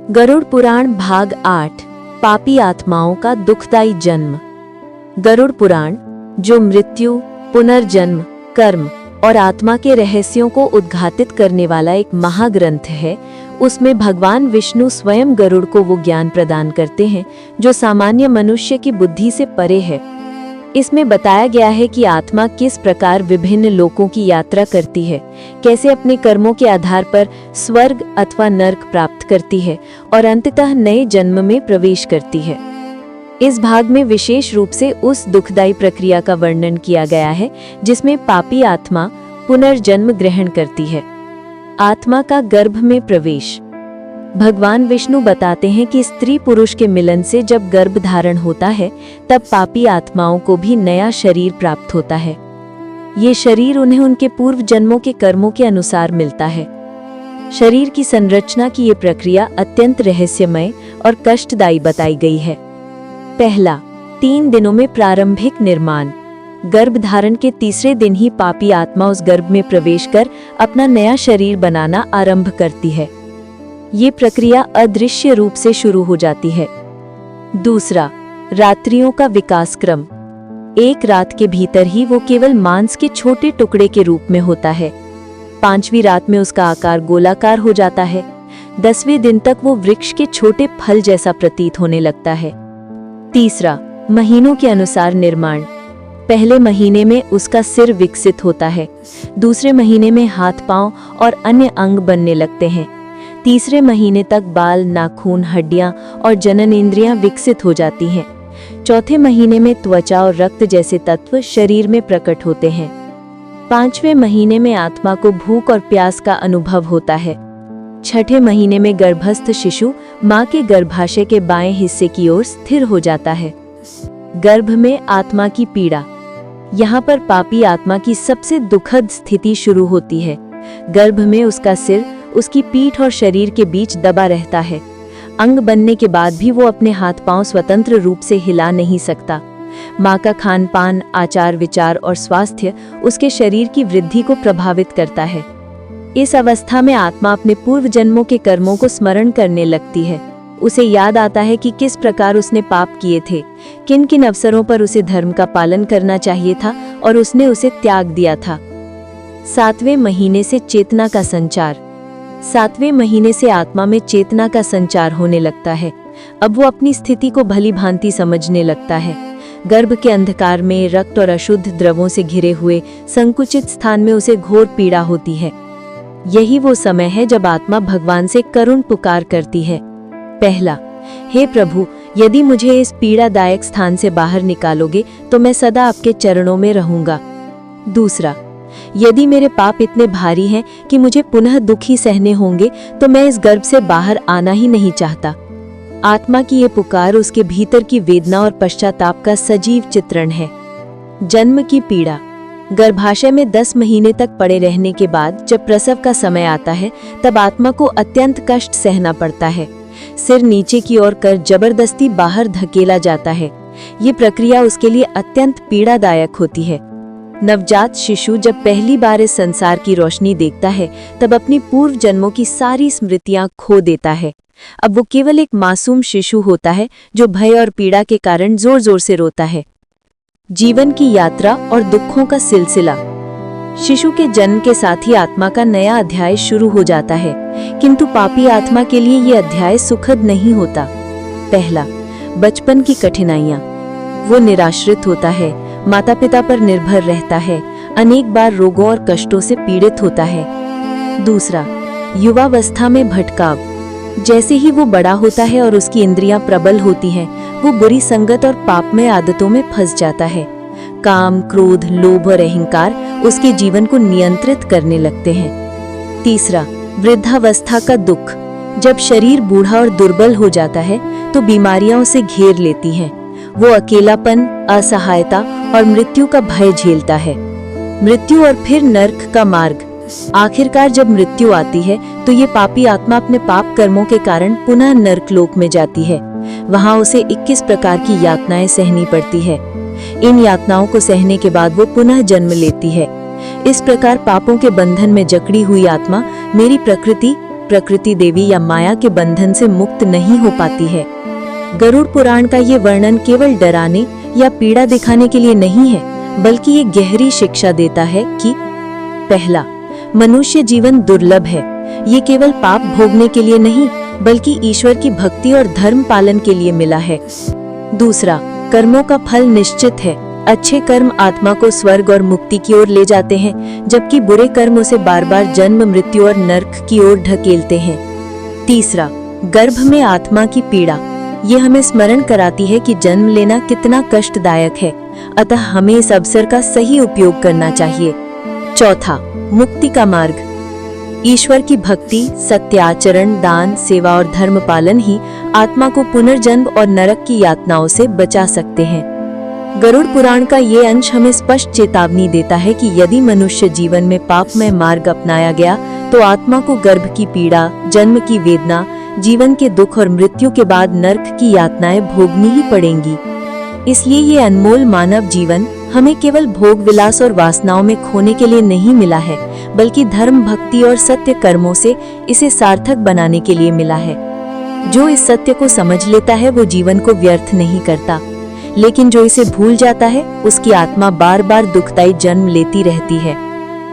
गरुड़ पुराण भाग 8 पापी आत्माओं का दुखदायी जन्म। गरुड़ पुराण, जो मृत्यु, पुनर्जन्म, कर्म और आत्मा के रहस्यों को उद्घाटित करने वाला एक महाग्रंथ है, उसमें भगवान विष्णु स्वयं गरुड़ को वो ज्ञान प्रदान करते हैं जो सामान्य मनुष्य की बुद्धि से परे है। इसमें बताया गया है कि आत्मा किस प्रकार विभिन्न लोकों की यात्रा करती है, कैसे अपने कर्मों के आधार पर स्वर्ग अथवा नरक प्राप्त करती है और अंततः नए जन्म में प्रवेश करती है। इस भाग में विशेष रूप से उस दुखदायी प्रक्रिया का वर्णन किया गया है जिसमें पापी आत्मा पुनर्जन्म ग्रहण करती है। आत्मा का गर्भ में प्रवेश। भगवान विष्णु बताते हैं कि स्त्री पुरुष के मिलन से जब गर्भ धारण होता है तब पापी आत्माओं को भी नया शरीर प्राप्त होता है। ये शरीर उन्हें उनके पूर्व जन्मों के कर्मों के अनुसार मिलता है। शरीर की संरचना की ये प्रक्रिया अत्यंत रहस्यमय और कष्टदायी बताई गई है। पहला, 3 दिनों में प्रारंभिक निर्माण। गर्भ धारण के तीसरे दिन ही पापी आत्मा उस गर्भ में प्रवेश कर अपना नया शरीर बनाना आरंभ करती है। ये प्रक्रिया अदृश्य रूप से शुरू हो जाती है। दूसरा, रात्रियों का विकास क्रम। एक रात के भीतर ही वो केवल मांस के छोटे टुकड़े के रूप में होता है। 5वीं रात में उसका आकार गोलाकार हो जाता है। 10वें दिन तक वो वृक्ष के छोटे फल जैसा प्रतीत होने लगता है। तीसरा, महीनों के अनुसार निर्माण। पहले महीने में उसका सिर विकसित होता है, दूसरे महीने में हाथ पांव और अन्य अंग बनने लगते हैं, तीसरे महीने तक बाल, नाखून, हड्डियां और जनन इंद्रियां विकसित हो जाती हैं। चौथे महीने में त्वचा और रक्त जैसे तत्व शरीर में प्रकट होते हैं। 5वें महीने में आत्मा को भूख और प्यास का अनुभव होता है। 6ठे महीने में गर्भस्थ शिशु मां के गर्भाशय के बाएं हिस्से की ओर स्थिर हो जाता है। गर्भ में आत्मा की पीड़ा। यहाँ पर पापी आत्मा की सबसे दुखद स्थिति शुरू होती है। गर्भ में उसका सिर उसकी पीठ और शरीर के बीच दबा रहता है। अंग बनने के बाद भी वो अपने हाथ पांव स्वतंत्र रूप से हिला नहीं सकता। माँ का खान पान, आचार विचार और स्वास्थ्य उसके शरीर की वृद्धि को प्रभावित करता है। इस अवस्था में आत्मा अपने पूर्व जन्मों के कर्मों को स्मरण करने लगती है। उसे याद आता है कि किस प्रकार उसने पाप किए थे, किन किन अवसरों पर उसे धर्म का पालन करना चाहिए था और उसने उसे त्याग दिया था। 7वें महीने से चेतना का संचार। 7वें महीने से आत्मा में चेतना का संचार होने लगता है। अब वो अपनी स्थिति को भली भांति समझने लगता है। गर्भ के अंधकार में रक्त और अशुद्ध द्रवों से घिरे हुए संकुचित स्थान में उसे घोर पीड़ा होती है। यही वो समय है जब आत्मा भगवान से करुण पुकार करती है। पहला, हे प्रभु, यदि मुझे इस पीड़ादायक स्थान से बाहर निकालोगे तो मैं सदा आपके चरणों में रहूंगा। दूसरा, यदि मेरे पाप इतने भारी हैं कि मुझे पुनः दुखी सहने होंगे तो मैं इस गर्भ से बाहर आना ही नहीं चाहता। आत्मा की ये पुकार उसके भीतर की वेदना और पश्चाताप का सजीव चित्रण है। जन्म की पीड़ा। गर्भाशय में 10 महीने तक पड़े रहने के बाद जब प्रसव का समय आता है तब आत्मा को अत्यंत कष्ट सहना पड़ता है। सिर नीचे की ओर कर जबरदस्ती बाहर धकेला जाता है। ये प्रक्रिया उसके लिए अत्यंत पीड़ादायक होती है। नवजात शिशु जब पहली बार इस संसार की रोशनी देखता है तब अपनी पूर्व जन्मों की सारी स्मृतियां खो देता है। अब वो केवल एक मासूम शिशु होता है जो भय और पीड़ा के कारण जोर जोर से रोता है। जीवन की यात्रा और दुखों का सिलसिला। शिशु के जन्म के साथ ही आत्मा का नया अध्याय शुरू हो जाता है, किंतु पापी आत्मा के लिए ये अध्याय सुखद नहीं होता। पहला, बचपन की कठिनाइयां। वो निराश्रित होता है, माता पिता पर निर्भर रहता है, अनेक बार रोगों और कष्टों से पीड़ित होता है। दूसरा, युवावस्था में भटकाव। जैसे ही वो बड़ा होता है और उसकी इंद्रियां प्रबल होती हैं, वो बुरी संगत और पापमय आदतों में फंस जाता है। काम, क्रोध, लोभ और अहंकार उसके जीवन को नियंत्रित करने लगते हैं। तीसरा, वृद्धावस्था का दुख। जब शरीर बूढ़ा और दुर्बल हो जाता है तो बीमारियां उसे घेर लेती हैं। वो अकेलापन, असहायता और मृत्यु का भय झेलता है। मृत्यु और फिर नरक का मार्ग। आखिरकार जब मृत्यु आती है तो ये पापी आत्मा अपने पाप कर्मों के कारण पुनः नरक लोक में जाती है। वहां उसे 21 प्रकार की यातनाएं सहनी पड़ती है। इन यातनाओं को सहने के बाद वो पुनः जन्म लेती है। इस प्रकार पापों के बंधन में जकड़ी हुई आत्मा मेरी प्रकृति प्रकृति देवी या माया के बंधन से मुक्त नहीं हो पाती है। गरुड़ पुराण का ये वर्णन केवल डराने या पीड़ा दिखाने के लिए नहीं है, बल्कि ये गहरी शिक्षा देता है कि पहला, मनुष्य जीवन दुर्लभ है। ये केवल पाप भोगने के लिए नहीं, बल्कि ईश्वर की भक्ति और धर्म पालन के लिए मिला है। दूसरा, कर्मों का फल निश्चित है। अच्छे कर्म आत्मा को स्वर्ग और मुक्ति की ओर ले जाते हैं, जबकि बुरे कर्म उसे बार बार जन्म, मृत्यु और नरक की ओर ढकेलते हैं। तीसरा, गर्भ में आत्मा की पीड़ा। ये हमें स्मरण कराती है कि जन्म लेना कितना कष्टदायक है, अतः हमें इस अवसर का सही उपयोग करना चाहिए। चौथा, मुक्ति का मार्ग। ईश्वर की भक्ति, सत्य आचरण, दान, सेवा और धर्म पालन ही आत्मा को पुनर्जन्म और नरक की यातनाओं से बचा सकते हैं। गरुड़ पुराण का ये अंश हमें स्पष्ट चेतावनी देता है कि यदि मनुष्य जीवन में पापमय मार्ग अपनाया गया तो आत्मा को गर्भ की पीड़ा, जन्म की वेदना, जीवन के दुख और मृत्यु के बाद नरक की यातनाएं भोगनी ही पड़ेंगी। इसलिए ये अनमोल मानव जीवन हमें केवल भोग विलास और वासनाओं में खोने के लिए नहीं मिला है, बल्कि धर्म, भक्ति और सत्य कर्मों से इसे सार्थक बनाने के लिए मिला है। जो इस सत्य को समझ लेता है वो जीवन को व्यर्थ नहीं करता, लेकिन जो इसे भूल जाता है उसकी आत्मा बार बार दुखदायी जन्म लेती रहती है।